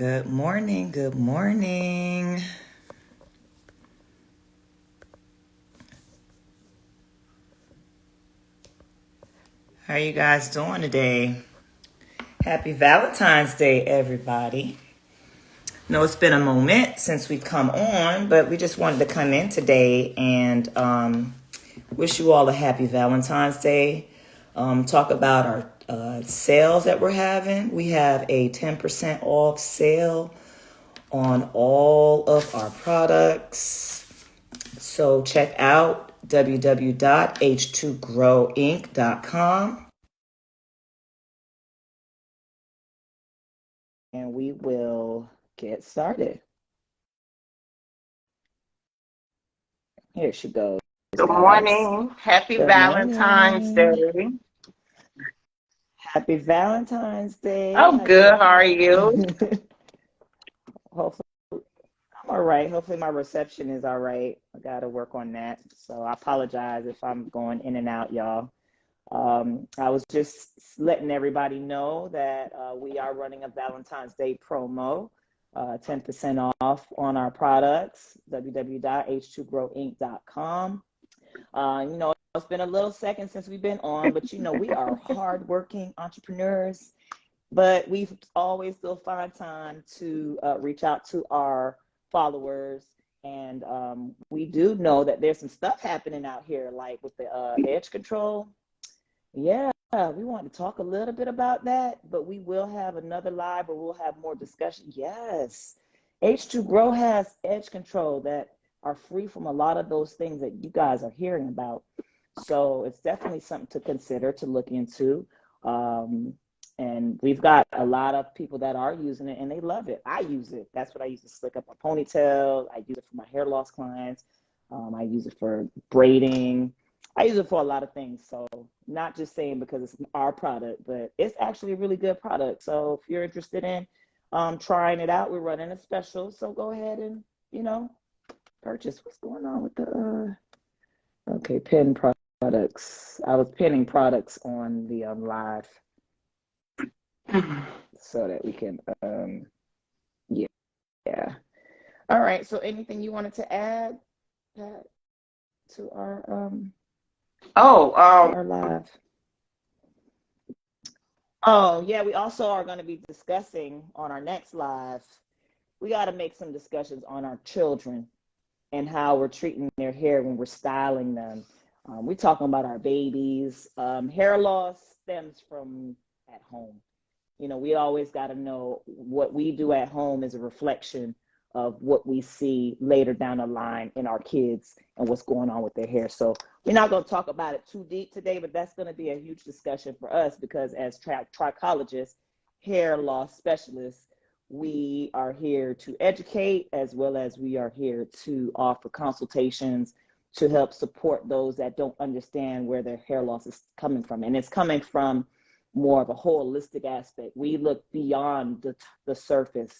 Good morning. Good morning. How are you guys doing today? Happy Valentine's Day, everybody. No, it's been a moment since we've come on, but we just wanted to come in today and wish you all a happy Valentine's Day. Talk about our sales that we're having. We have a 10% off sale on all of our products. So check out www.h2growinc.com and we will get started. Here she goes, Good guys. morning. Happy Good Valentine's morning. Day. Happy Valentine's Day. I'm How you good. How are doing? you? Hopefully, I'm all right. Hopefully, my reception is all right. I got to work on that. So I apologize if I'm going in and out, y'all. I was just letting everybody know that we are running a Valentine's Day promo, 10% off on our products, www.h2growinc.com. It's been a little second since we've been on, but we are hardworking entrepreneurs, but we always still find time to reach out to our followers. And we do know that there's some stuff happening out here, like with the edge control. Yeah, we want to talk a little bit about that, but we will have another live where we'll have more discussion. Yes, H2 Grow has edge control that are free from a lot of those things that you guys are hearing about. So it's definitely something to consider, to look into. And we've got a lot of people that are using it and they love it. I use it. That's what I use to slick up my ponytail. I use it for my hair loss clients. I use it for braiding. I use it for a lot of things. So not just saying because it's our product, but it's actually a really good product. So if you're interested in trying it out, we're running a special. So go ahead and, purchase. What's going on with the, okay, pin products. I was pinning products on the live so that we can, yeah. Yeah. All right. So anything you wanted to add, Pat, to Oh, our live? Oh, yeah, we also are going to be discussing on our next live. We got to make some discussions on our children and how we're treating their hair when we're styling them. We're talking about our babies. Hair loss stems from at home. We always got to know what we do at home is a reflection of what we see later down the line in our kids and what's going on with their hair. So we're not going to talk about it too deep today, but that's going to be a huge discussion for us because as trichologists, hair loss specialists, we are here to educate as well as we are here to offer consultations to help support those that don't understand where their hair loss is coming from. And it's coming from more of a holistic aspect. We look beyond the surface.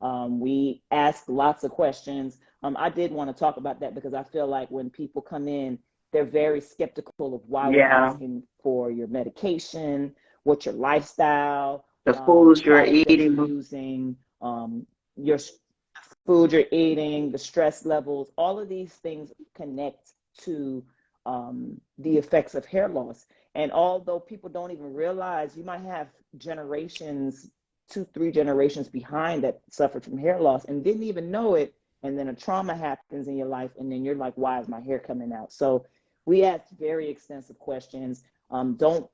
We ask lots of questions. I did want to talk about that because I feel like when people come in, they're very skeptical of why we're yeah. asking for your medication, what your lifestyle, The the foods you're products that you're eating. using, your food you're eating, the stress levels, all of these things connect to the effects of hair loss. And although people don't even realize, you might have generations, 2, 3 generations behind that suffered from hair loss and didn't even know it. And then a trauma happens in your life. And then you're like, why is my hair coming out? So we ask very extensive questions. Don't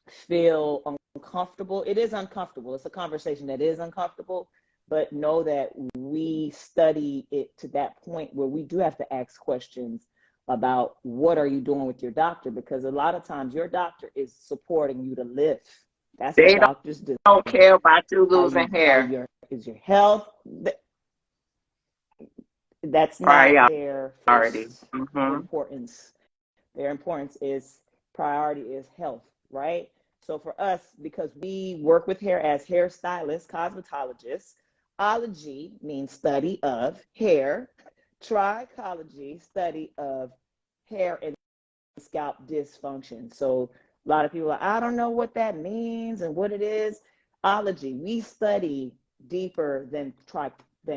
feel uncomfortable. It is uncomfortable. It's a conversation that is uncomfortable, but know that we study it to that point where we do have to ask questions about what are you doing with your doctor, because a lot of times your doctor is supporting you to live. That's what They doctors do. don't care about you Are losing you are hair. your is your health, that's not their Priority. first Mm-hmm. importance. Their importance is priority is health, right? So for us, because we work with hair as hairstylists, cosmetologists, ology means study of hair, trichology, study of hair and scalp dysfunction. So a lot of people are, I don't know what that means and what it is. Ology, we study deeper than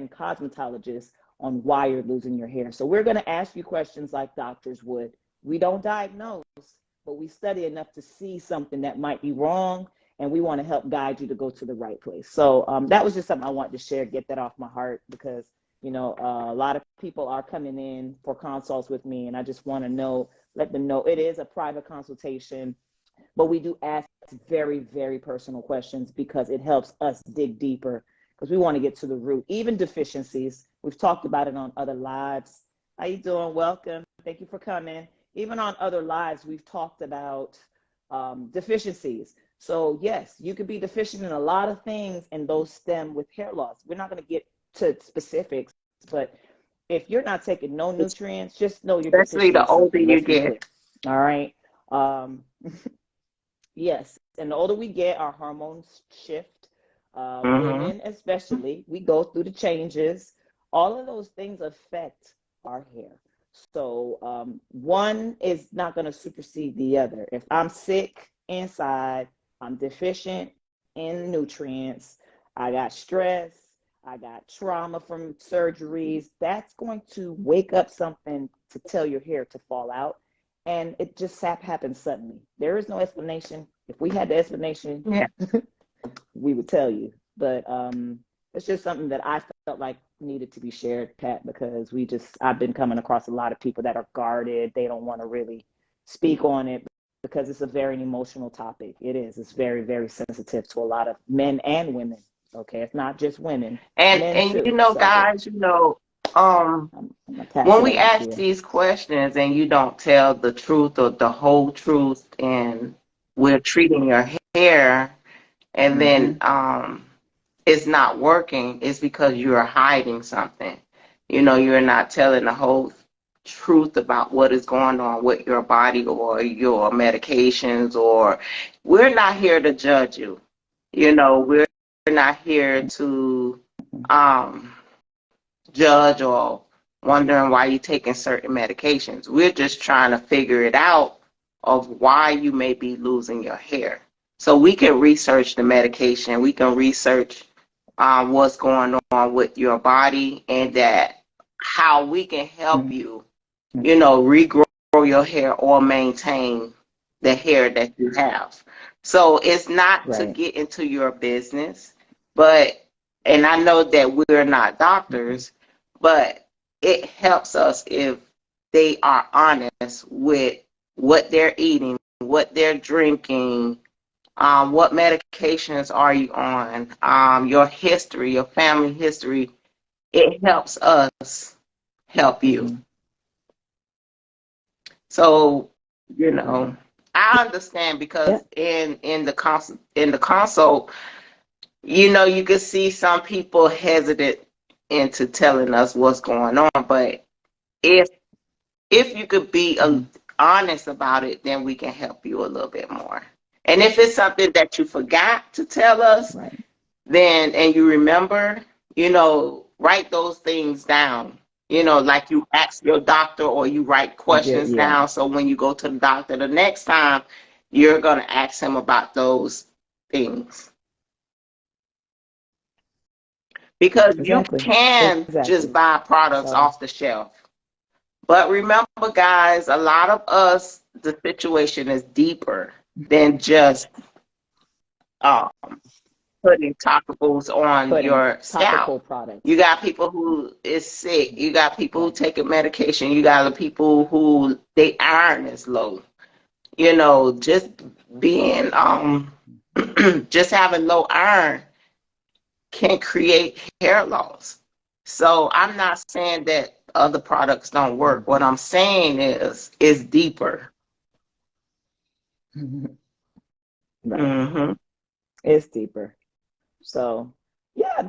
cosmetologists on why you're losing your hair. So we're going to ask you questions like doctors would. We don't diagnose, but we study enough to see something that might be wrong, and we want to help guide you to go to the right place. So that was just something I wanted to share, get that off my heart, because a lot of people are coming in for consults with me, and I just want to let them know it is a private consultation, but we do ask very, very personal questions because it helps us dig deeper, because we want to get to the root, even deficiencies. We've talked about it on other lives. How you doing? Welcome. Thank you for coming. Even on other lives, we've talked about deficiencies. So yes, you could be deficient in a lot of things, and those stem with hair loss. We're not going to get to specifics, but if you're not taking no nutrients, just know you're Especially deficient the in older something. you Let's be get. clear. All right. Yes, and the older we get, our hormones shift. Mm-hmm. Women, especially, we go through the changes. All of those things affect our hair. So one is not going to supersede the other. If I'm sick inside, I'm deficient in nutrients, I got stress, I got trauma from surgeries, that's going to wake up something to tell your hair to fall out. And it just happens suddenly. There is no explanation. If we had the explanation, Yeah. we would tell you. But it's just something that I felt like needed to be shared, Pat, because I've been coming across a lot of people that are guarded. They don't want to really speak on it because it's a very emotional topic. It is. It's very, very sensitive to a lot of men and women. Okay, it's not just women, men And too. So guys, um, I'm gonna pass when it we over to ask you. these questions and you don't tell the truth or the whole truth, and we're treating your hair, and then Mm-hmm. it's not working, it's because you're hiding something. You're not telling the whole truth about what is going on with your body or your medications, or we're not here to judge you. We're not here to um, judge or wondering why you're taking certain medications. We're just trying to figure it out of why you may be losing your hair. So we can research the medication, we can research what's going on with your body, and that how we can help you, regrow your hair or maintain the hair that you have. So it's not to Right. get into your business, but, and I know that we're not doctors, but it helps us if they are honest with what they're eating, what they're drinking, what medications are you on, your history, your family history. It helps us help you. Mm-hmm. So, Right. I understand, Yeah. because in the consult, you can see some people hesitant into telling us what's going on. But if you could be Mm-hmm. honest about it, then we can help you a little bit more. And if it's something that you forgot to tell us, Right. then, and you remember, write those things down. Like you ask your doctor, or you write questions Yeah. down. So when you go to the doctor the next time, you're going to ask him about those things. Because you Exactly. can just Exactly. buy products So. off the shelf. But remember, guys, a lot of us, the situation is deeper than just um, putting topicals on Putting your scalp. topical products. You got people who is sick. You got people who Right. taking medication. You got the people who they iron is low. Just being just having low iron can create hair loss. So I'm not saying that other products don't work. What Mm-hmm. I'm saying is it's deeper. Right. Mm-hmm. It's deeper. So yeah,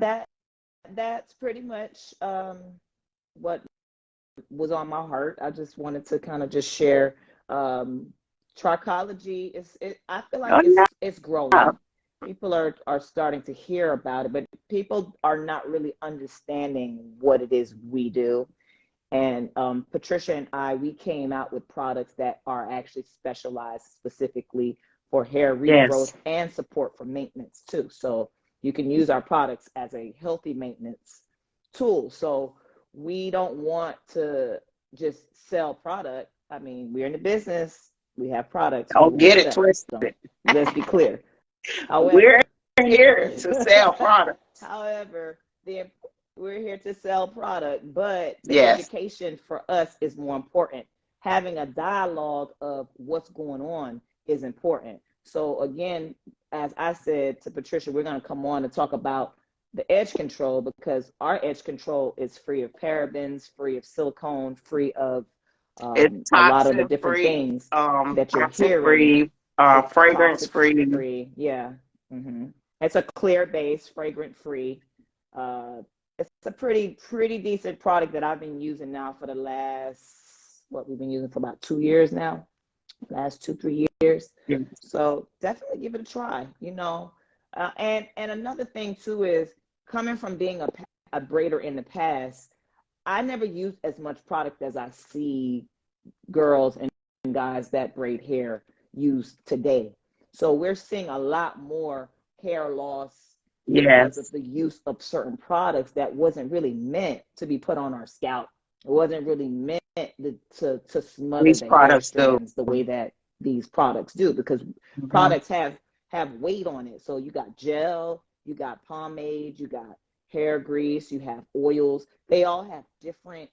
that's pretty much what was on my heart. I just wanted to kind of just share. Um, Trichology I feel like Oh it's yeah. growing. People are starting to hear about it, but people are not really understanding what it is we do. And Patricia and we came out with products that are actually specialized specifically for hair regrowth Yes. and support for maintenance too. So You can use our products as a healthy maintenance tool. So we don't want to just sell product. I mean, we're in the business, we have products, we Don't want to get it sell them. twisted. Let's be clear. We're However, here to sell products. however, the we're here to sell product, but the Yes. education for us is more important. Having a dialogue of what's going on is important. So again, as I said to Patricia, we're going to come on and talk about the edge control, because our edge control is free of parabens, free of silicone, free of It's a lot of the toxin different free, things that you're toxin hearing. free, It's fragrance toxic free. free. Yeah. It's a clear base, fragrant free. Uh, it's a pretty decent product that I've been using now for the last, what, we've been using for about 2 years now, last 2 3 years. Yes. So definitely give it a try. And another thing too is, coming from being a braider in the past, I never used as much product as I see girls and guys that braid hair use today. So we're seeing a lot more hair loss because of Yes. the use of certain products that wasn't really meant to be put on our scalp. It wasn't really meant to smother These the hair products do. strands the way that these products do, because Hmm. products have weight on it. So you got gel, you got pomade, you got hair grease, you have oils. They all have different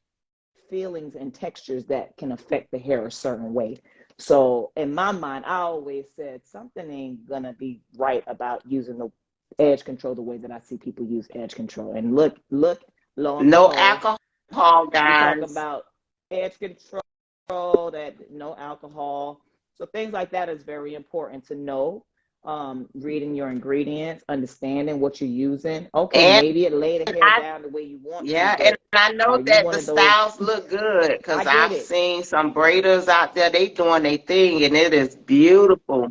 feelings and textures that can affect the hair a certain way. So in my mind, I always said something ain't gonna be right about using the edge control the way that I see people use edge control. And look, lo and No behold, alcohol, we talk guys. about edge control, that no alcohol. So things like that is very important to know. Reading your ingredients, understanding what you're using. Okay, And maybe it lay the hair I, down the way you want to, yeah, and but I know are you that one the of those? styles look good I because get I've it. seen some braiders out there. They doing their thing, and it is beautiful.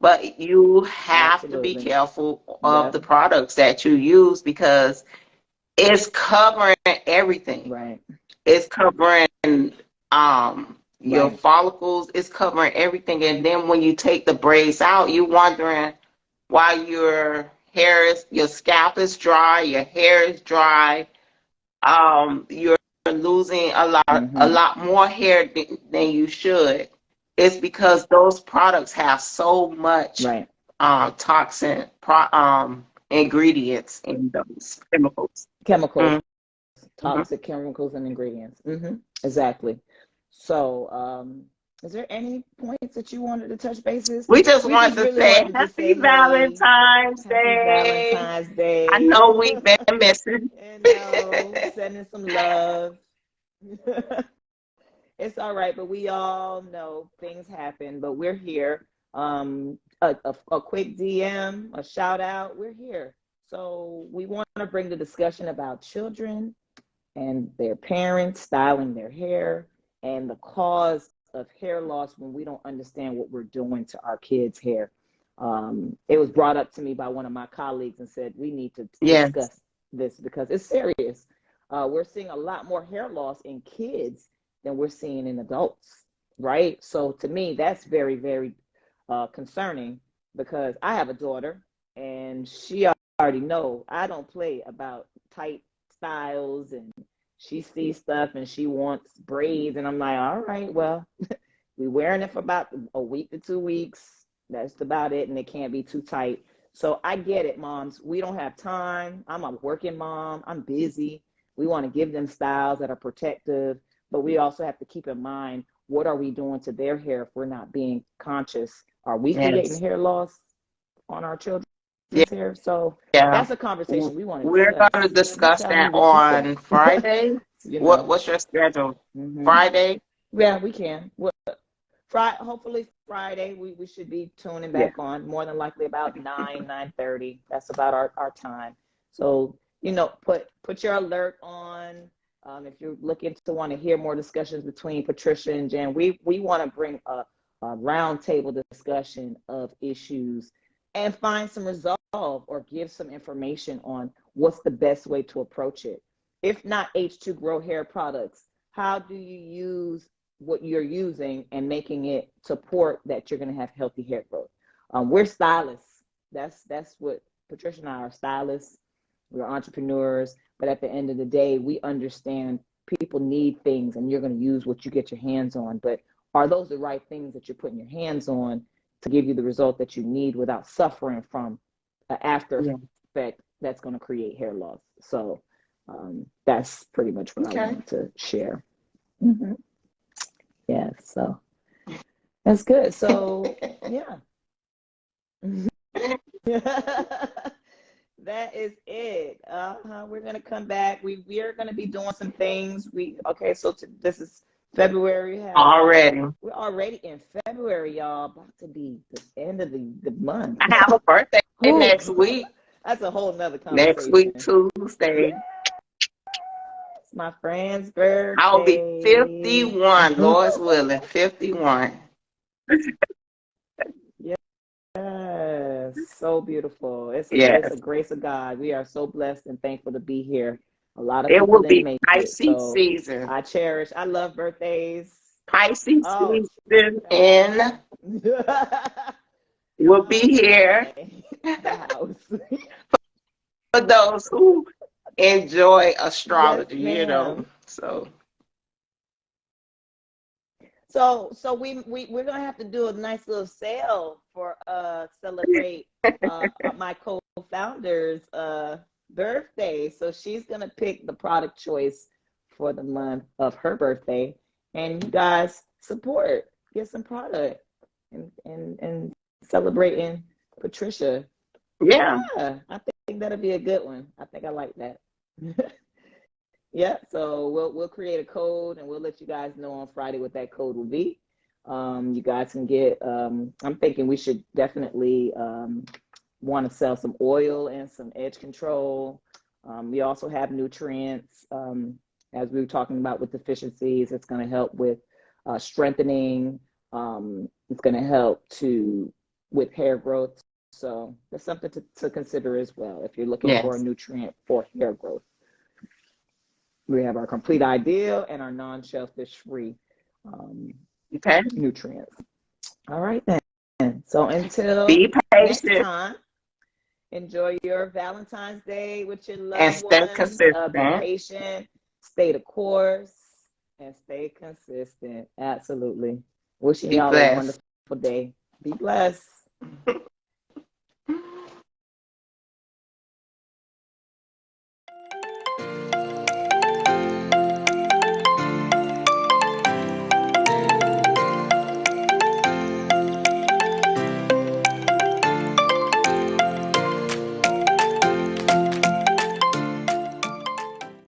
But you have to be Absolutely. careful of Yep. the products that you use because it's covering everything. Right. It's covering your Right. follicles. It's covering everything. And then when you take the braids out, you're wondering why your scalp is dry, your hair is dry. You're losing a Mm-hmm. lot more hair than you should. It's because those products have so much Right. toxin ingredients in those chemicals. Chemicals, Mhm. toxic chemicals and ingredients. Exactly. So, is there any points that you wanted to touch bases? We just We want just to really say wanted to just Happy say, hey, Valentine's happy Day. Valentine's I Day. know we've been missing. Sending some love. It's all right, but we all know things happen, but we're here. A quick DM, a shout out, we're here. So we want to bring the discussion about children and their parents styling their hair, and the cause of hair loss when we don't understand what we're doing to our kids' hair. It was brought up to me by one of my colleagues and said we need to Yes, discuss this because it's serious. We're seeing a lot more hair loss in kids than we're seeing in adults, right? So to me, that's very, very concerning, because I have a daughter and she already know I don't play about tight styles, and she sees stuff and she wants braids, and I'm like, all right, well, we wearing it for about a week to 2 weeks. That's about it, and it can't be too tight. So I get it, moms. We don't have time. I'm a working mom. I'm busy. We want to give them styles that are protective, but we also have to keep in mind, what are we doing to their hair if we're not being conscious? Are we creating yes, hair loss on our children's yeah, hair? So yeah. that's a conversation we want to We're discuss. going to You discuss tell me that what you think. on Friday. you know. What's your schedule? hmm Friday? Yeah, we can. Well, hopefully Friday we should be tuning Yeah. back on, more than likely about 9:30. That's about our time. So put your alert on. If you're looking to want to hear more discussions between Patricia and Jen, we want to bring a roundtable discussion of issues and find some resolve, or give some information on what's the best way to approach it. If not H2 Grow Hair products, how do you use what you're using and making it support that you're going to have healthy hair growth? We're stylists. That's what Patricia and I are stylists, we're entrepreneurs, but at the end of the day, we understand people need things and you're going to use what you get your hands on. But are those the right things that you're putting your hands on to give you the result that you need without suffering from an after Yeah. effect that's going to create hair loss? So that's pretty much what I Okay. wanted to share. Mm-hmm. Yeah, so that's good. So, yeah. That is it. We're gonna come back. We are gonna be doing some things. So this is February. Already. We're already in February, y'all. About to be the end of the month. I have a birthday Whew. next week. That's a whole nother Next conversation. week, Tuesday. Yes, it's my friend's I'll be birthday. 51, Lord's willing, 51. Yes, so beautiful. It's Yes. a grace of God. We are so blessed and thankful to be here. A lot of It people will didn't be make it, Pisces so season. I love birthdays. Pisces Oh, season, child. and The we'll be here holiday, the house. for those who enjoy Yes, astrology, ma'am. So, So we're gonna have to do a nice little sale for celebrate my co-founder's birthday. So she's gonna pick the product choice for the month of her birthday, and you guys support, get some product, and celebrating Patricia. yeah. Yeah, I think that'll be a good one. I think I like that. Yeah, so we'll create a code and we'll let you guys know on Friday what that code will be. You guys can get. I'm thinking we should definitely want to sell some oil and some edge control. We also have nutrients, as we were talking about with deficiencies. It's going to help with strengthening. It's going to help with hair growth. So that's something to consider as well if you're looking for a Yes. nutrient for hair growth. We have our complete ideal and our non-shellfish free Okay. nutrients. All right then. So until Be next patient time, enjoy your Valentine's Day with your and loved stay ones. Be consistent. patient, stay the course, and stay consistent. Absolutely. Wishing Be y'all a blessed. wonderful day. Be blessed.